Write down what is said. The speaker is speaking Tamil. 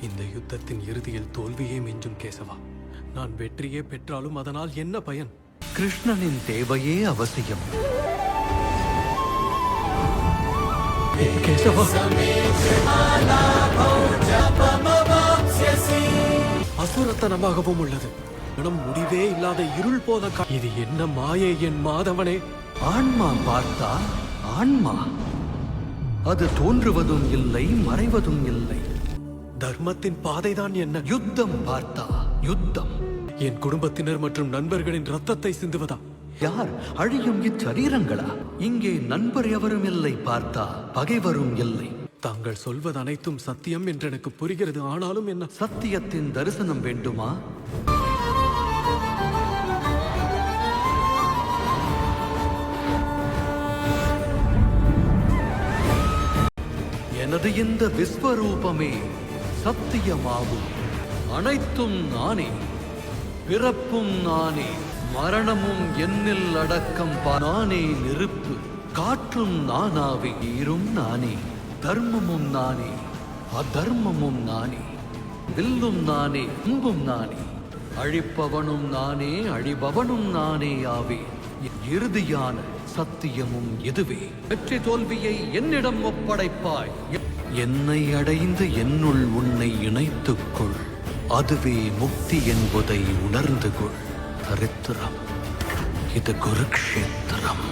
இந்த யுத்தத்தின் இறுதியில் தோல்வியே மிஞ்சும் கேசவா. நான் வெற்றியே பெற்றாலும் அதனால் என்ன பயன்? கிருஷ்ணனின் தேவையே அவசியம். கேசவா, அசுரத்தனமாகவும் உள்ளது. மனம் முடிவே இல்லாத இருள் போல இது என்ன மாயை என் மாதவனே? ஆன்மா பார்த்தா ஆன்மா அது தோன்றுவதும் இல்லை, மறைவதும் இல்லை. தர்மத்தின் பாதைதான் என்ன? யுத்தம் பார்த்தா யுத்தம். என் குடும்பத்தினர் மற்றும் நண்பர்களின் ரத்தத்தை சிந்துவதா? யார்? அழியும் இச்சரீரங்களா? இங்கே நண்பர் எவரும் இல்லை, பார்த்தா பகைவரும் இல்லை. தாங்கள் சொல்வது அனைத்தும் சத்தியம் என்று எனக்கு புரிகிறது. ஆனாலும் என்ன? சத்தியத்தின் தரிசனம் வேண்டுமா? எனது இந்த விஸ்வரூபமே சத்தியமாகும். அனைத்தும் நானே, பிறப்பும் நானே, மரணமும் என்னில் அடக்கம். நானே நெருப்பு, காற்றும் நானாவே, நீரும் நானே, தர்மமும் நானே, அதர்மமும் நானே, வில்லும் நானே, அம்பும் நானே, அழிப்பவனும் நானே, அழிபவனும் நானே ஆவே. இறுதியான சத்தியமும் இதுவே. வெற்றி தோல்வியை என்னிடம் ஒப்படைப்பாய். என்னை அடைந்து என்னுள் உன்னை இணைத்துக்கொள். அதுவே முக்தி என்பதை உணர்ந்து கொள். சரித்திரம் இது குருக்ஷேத்திரம்.